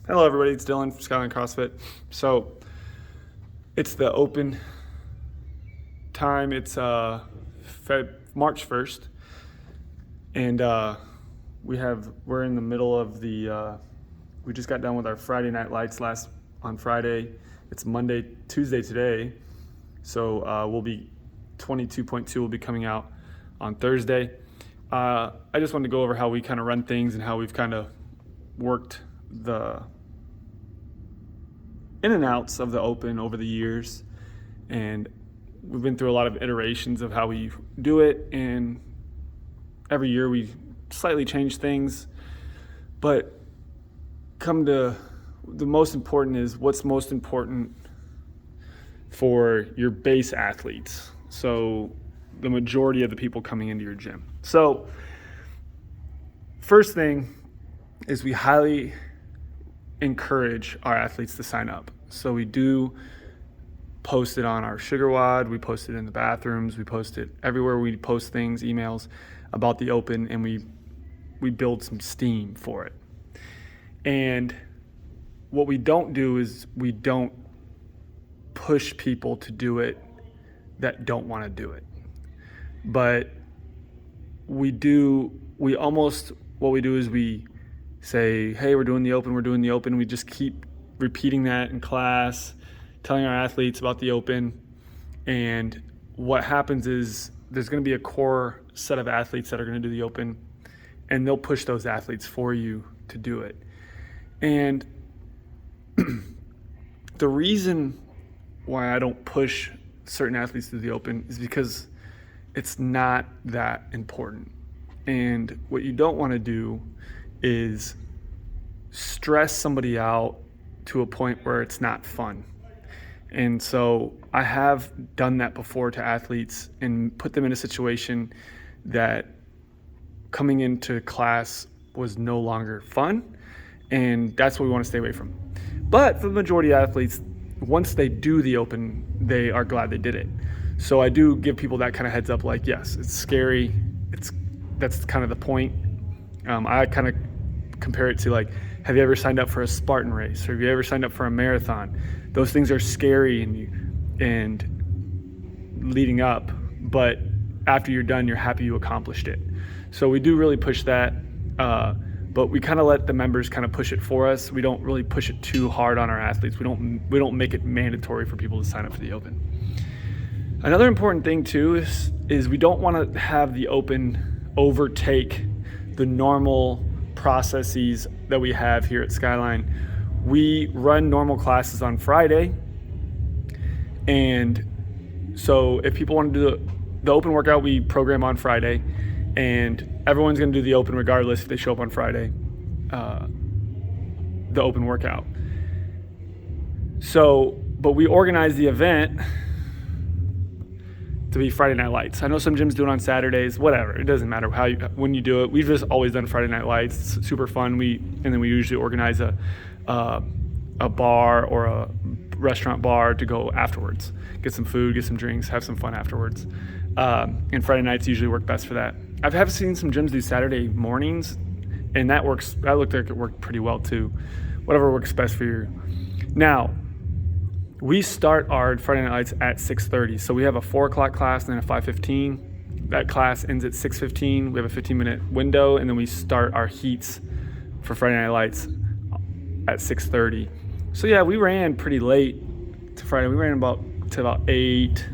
Hello everybody, it's Dylan from Skyline CrossFit. So it's the open time. It's March 1st, and we're in the middle of the. We just got done with our Friday night lights on Friday. It's Tuesday today, so we'll be 22.2 will be coming out on Thursday. I just wanted to go over how we kind of run things and how we've kind of worked the in and outs of the open over the years, and we've been through a lot of iterations of how we do it, and every year we slightly change things, but come to the most important is what's most important for your base athletes, so the majority of the people coming into your gym. So first thing is we highly encourage our athletes to sign up. So we do post it on our sugar wad, we post it in the bathrooms, we post it everywhere. We post things, emails about the open, and we build some steam for it. And what we don't do is we don't push people to do it that don't want to do it. But what we do is we say, hey, we're doing the open. We just keep repeating that in class, telling our athletes about the open. And what happens is there's going to be a core set of athletes that are going to do the open, and they'll push those athletes for you to do it. And the reason why I don't push certain athletes to the open is because it's not that important. And what you don't want to do is stress somebody out to a point where it's not fun. And so I have done that before to athletes and put them in a situation that coming into class was no longer fun, and that's what we want to stay away from. But for the majority of athletes, once they do the open, they are glad they did it. So I do give people that kind of heads up, like, yes, it's scary. That's kind of the point. I kind of compare it to, like, have you ever signed up for a Spartan race, or have you ever signed up for a marathon? Those things are scary and leading up, but after you're done, you're happy you accomplished it. So we do really push that, but we kind of let the members kind of push it for us. We don't really push it too hard on our athletes. We don't make it mandatory for people to sign up for the open. Another important thing too is we don't want to have the open overtake the normal processes that we have here at Skyline. We run normal classes on Friday, and so if people want to do the open workout, we program on Friday, and everyone's going to do the open regardless if they show up on Friday, the open workout. So, but we organize the event to be Friday Night Lights. I know some gyms do it on Saturdays, whatever. It doesn't matter when you do it. We've just always done Friday Night Lights. It's super fun. And then we usually organize a bar or a restaurant bar to go afterwards. Get some food, get some drinks, have some fun afterwards. And Friday nights usually work best for that. I have seen some gyms do Saturday mornings, and that looked like it worked pretty well too. Whatever works best for you. Now, we start our Friday Night Lights at 6:30. So we have a 4 o'clock class and then a 5:15. That class ends at 6:15. We have a 15-minute window, and then we start our heats for Friday Night Lights at 6:30. So yeah, we ran pretty late to Friday. We ran to about 8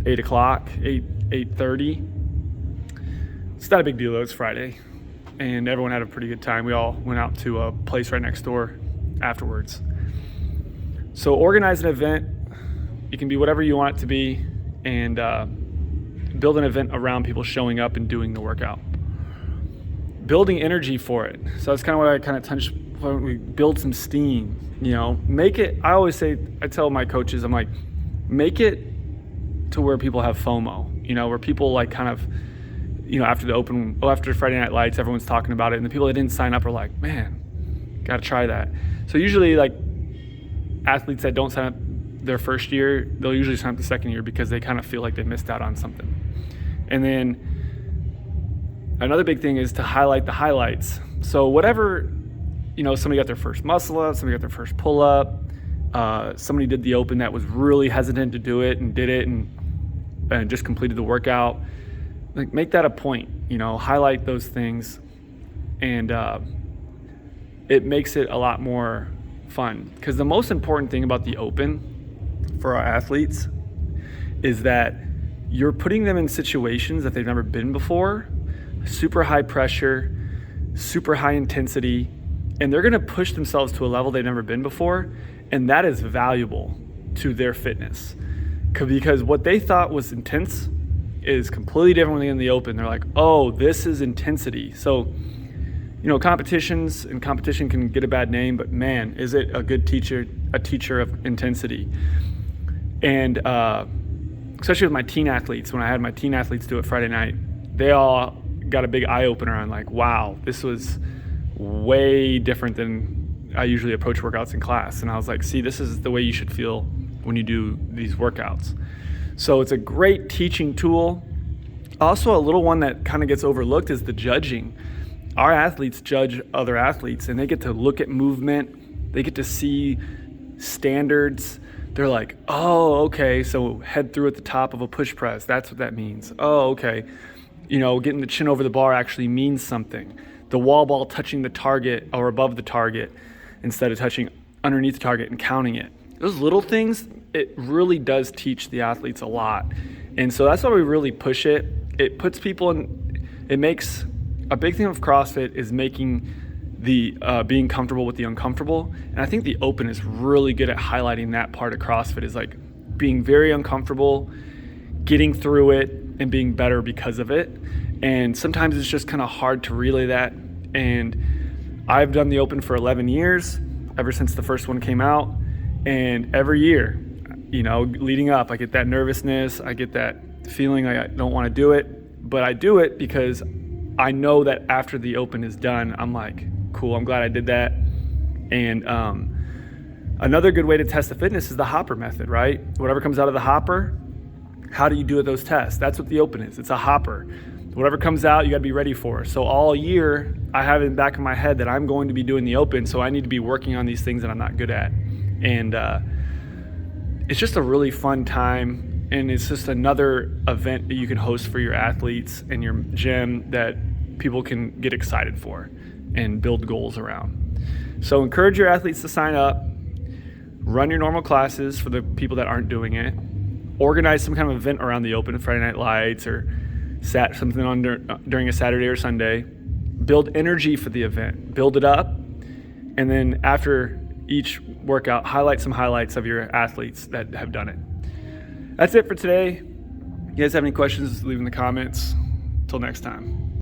o'clock, 8:30. It's not a big deal though, it's Friday. And everyone had a pretty good time. We all went out to a place right next door afterwards. So organize an event. It can be whatever you want it to be, and build an event around people showing up and doing the workout. Building energy for it. So that's kind of what I kind of touched when we build some steam, make it, I tell my coaches, I'm like, make it to where people have FOMO, where people like kind of, after Friday Night Lights, everyone's talking about it, and the people that didn't sign up are like, man, got to try that. So usually, like, athletes that don't sign up their first year, they'll usually sign up the second year because they kind of feel like they missed out on something. And then another big thing is to highlight the highlights. So whatever somebody got their first muscle up, somebody got their first pull up, somebody did the open that was really hesitant to do it and did it and just completed the workout. Like, make that a point, highlight those things, and it makes it a lot more fun. Because the most important thing about the open for our athletes is that you're putting them in situations that they've never been before, super high pressure, super high intensity, and they're going to push themselves to a level they've never been before, and that is valuable to their fitness. Because what they thought was intense is completely different when they get in the open. They're like, oh, this is intensity. So, competition can get a bad name, but man, is it a good teacher of intensity. And especially with my teen athletes, when I had my teen athletes do it Friday night, they all got a big eye opener on like, wow, this was way different than I usually approach workouts in class. And I was like, see, this is the way you should feel when you do these workouts. So it's a great teaching tool. Also, a little one that kind of gets overlooked is the judging. Our athletes judge other athletes, and they get to look at movement. They get to see standards. They're like, oh, okay, so head through at the top of a push press. That's what that means. Oh, okay. Getting the chin over the bar actually means something. The wall ball touching the target or above the target instead of touching underneath the target and counting it. Those little things, it really does teach the athletes a lot. And so that's why we really push it. It puts people in, it makes, a big thing of CrossFit is making the being comfortable with the uncomfortable. And I think the open is really good at highlighting that part of CrossFit, is like being very uncomfortable, getting through it, and being better because of it. And sometimes it's just kind of hard to relay that. And I've done the open for 11 years, ever since the first one came out. And every year, leading up, I get that nervousness, I get that feeling like I don't want to do it, but I do it because I know that after the open is done, I'm like, cool, I'm glad I did that. And another good way to test the fitness is the hopper method, right? Whatever comes out of the hopper, how do you do at those tests? That's what the open is. It's a hopper. Whatever comes out, you got to be ready for. So all year, I have in the back of my head that I'm going to be doing the open, so I need to be working on these things that I'm not good at. And it's just a really fun time, and it's just another event that you can host for your athletes and your gym that people can get excited for and build goals around. So encourage your athletes to sign up, run your normal classes for the people that aren't doing it, organize some kind of event around the open, Friday Night Lights or something on during a Saturday or Sunday. Build energy for the event, build it up, and then after each workout, highlight some highlights of your athletes that have done it. That's it for today. You guys have any questions, leave in the comments. Till next time.